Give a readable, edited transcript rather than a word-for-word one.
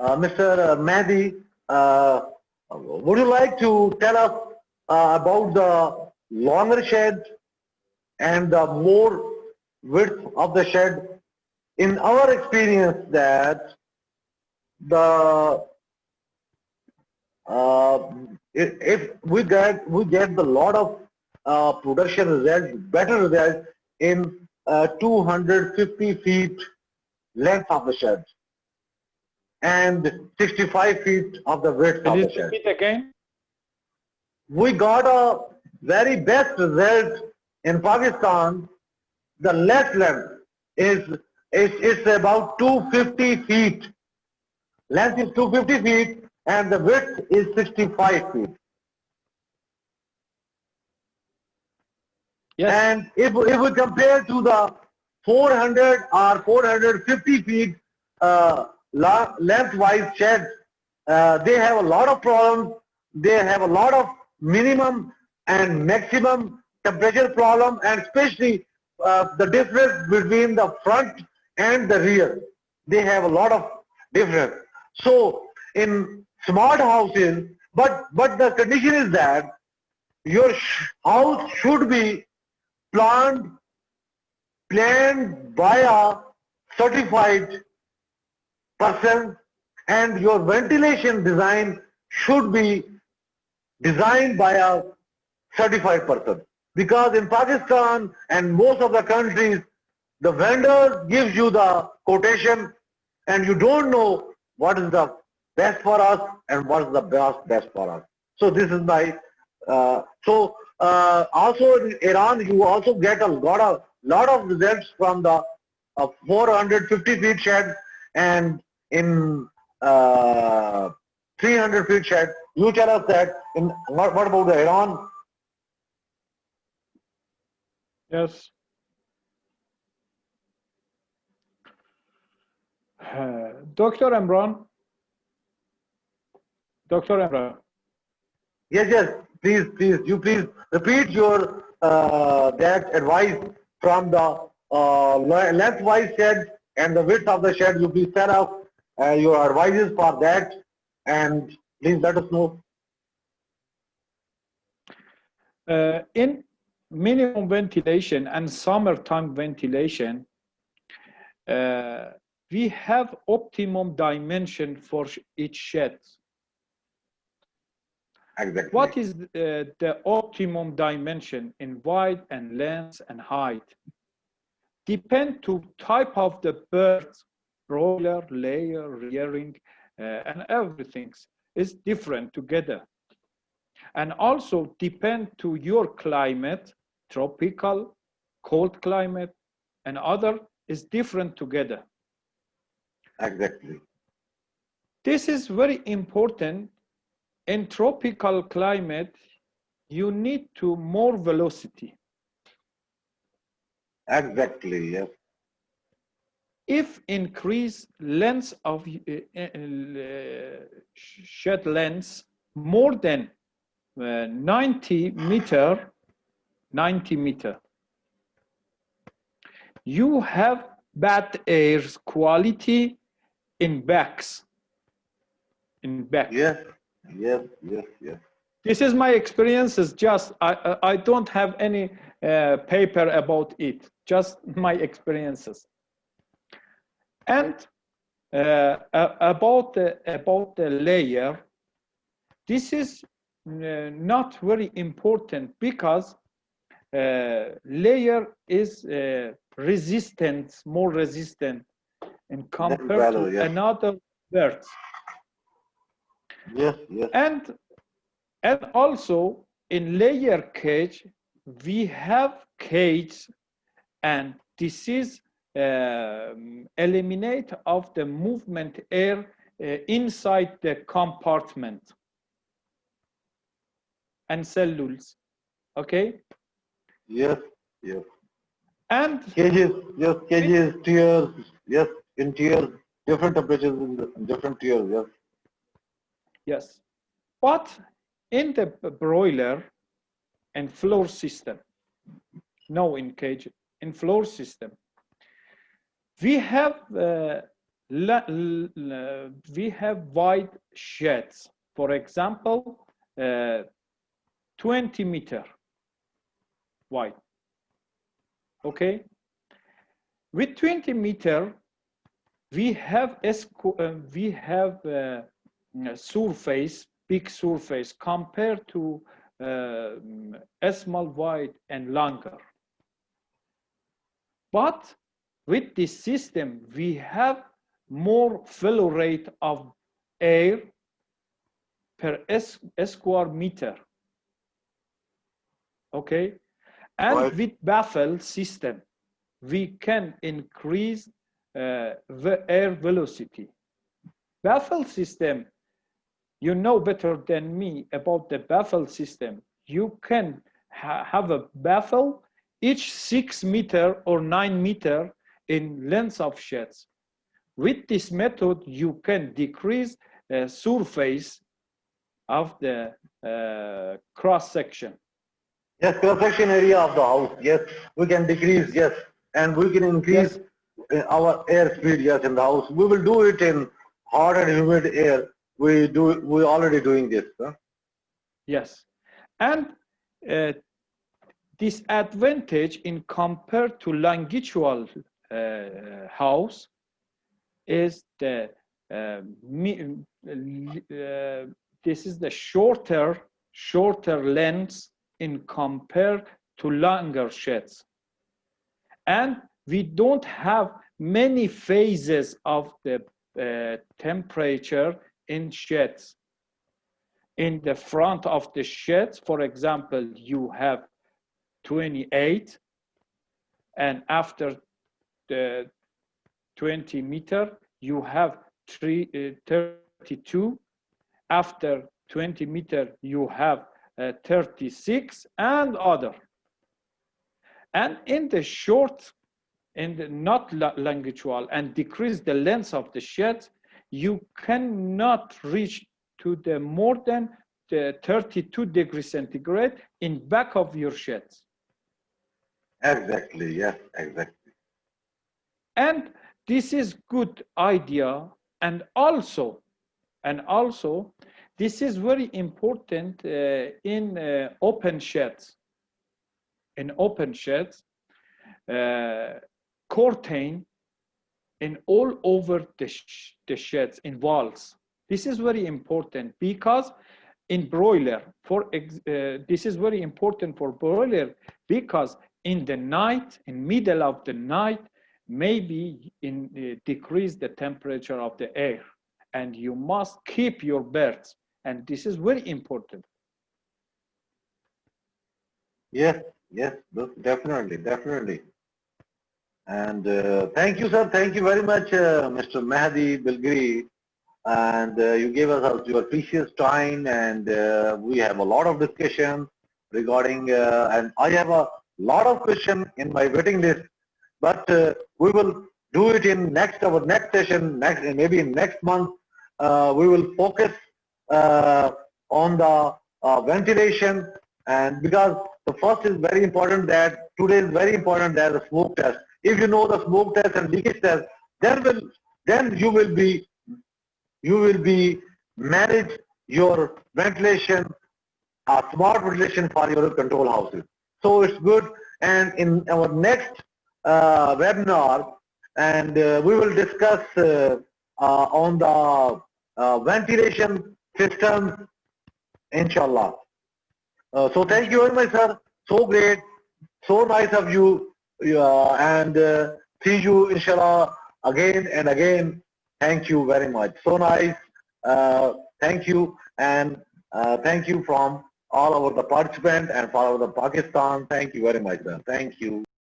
Mr. Mahdi, would you like to tell us about the longer shed and the more width of the shed? In our experience, that the if we get the lot of production results, better results in 250 feet length of the shed and 65 feet of the width of the shed. Repeat again. We got a very best result in Pakistan. The length is about 250 feet. Length is 250 feet and the width is 65 feet. Yes. And if we compare to the 400 or 450 feet lengthwise sheds, they have a lot of problems. They have a lot of minimum and maximum temperature problem, and especially the difference between the front and the rear. They have a lot of difference. So in smart houses, but the condition is that your house should be planned by a certified person, and your ventilation design should be designed by a certified person. Because in Pakistan and most of the countries, the vendor gives you the quotation and you don't know what is the best for us and what is the best for us. So this is my, also in Iran, you also get a lot of results from the 450 feet shed, and in 300 feet shed. You tell us that. What about the Iran? Yes. Dr. Imran. Dr. Imran. Yes. Please. You please repeat your that advice from the lengthwise shed and the width of the shed. You please tell us your advices for that, and please let us know. In minimum ventilation and summertime ventilation, we have optimum dimension for each shed. Exactly. What is the optimum dimension in width and length and height? Depend to type of the bird, broiler, layer, rearing, and everything is different together. And also depend to your climate, tropical, cold climate, and other is different together. Exactly. This is very important. In tropical climate, you need to more velocity. Exactly, yes. If increase length of shed length more than 90 meter, you have bad air quality in backs. Yes. This is my experiences. Just I don't have any paper about it. Just my experiences. And about the layer, this is not very important because layer is more resistant, and compared to another birds. Yes. And also in layer cage, we have cage, and this is eliminate of the movement air inside the compartment and cellules. Okay. Yes. And cages, tiers, yes, in tiers, different temperatures in different tiers, yes. But in the broiler and floor system, no in cage, in floor system, we have we have wide sheds. For example, 20 meter wide. Okay. With 20 meter, we have surface, big surface compared to small, wide, and longer. But with this system, we have more flow rate of air per square meter. Okay, and Right. with baffle system, we can increase the air velocity. Baffle system, you know better than me about the baffle system. You can have a baffle each 6 meter or 9 meter in length of sheds. With this method, you can decrease surface of the cross section. Yes, cross-section area of the house. Yes, we can decrease. Yes, and we can increase our air speed. Yes, in the house. We will do it in hot and humid air. We already doing this. Huh? Yes, and disadvantage in compared to longitudinal house is the this is the shorter length in compared to longer sheds, and we don't have many phases of the temperature in sheds. In the front of the sheds, for example, you have 28, and after the 20 meter, you have 32. After 20 meter, you have 36 and other. And in the short, in the not longitudinal, and decrease the length of the shed, you cannot reach to the more than the 32 degrees centigrade in back of your sheds. Exactly. Yes. Exactly. And this is good idea, and also this is very important in open sheds. In open sheds, curtain in all over the sheds, in walls. This is very important because in broiler, this is very important for broiler because in the night, in middle of the night, maybe decrease the temperature of the air, and you must keep your birds, and this is very important. Yes. Yes. Definitely. And thank you, sir. Thank you very much, Mr. Mahdi Biglary. And you gave us your precious time, and we have a lot of discussion regarding, and I have a lot of questions in my waiting list, but we will do it in our next session, maybe in next month. We will focus on the ventilation, and because the first is very important, that today is very important, that the smoke test. If you know the smoke test and leakage test, then you will be manage your ventilation, smart ventilation for your control houses. So it's good. And in our next webinar, and we will discuss on the ventilation system, inshallah. So thank you very much, sir. So great, so nice of you, and see you, inshallah, again and again. Thank you very much. So nice. Thank you, and thank you from all over the participants and for all over the Pakistan. Thank you very much, sir. Thank you.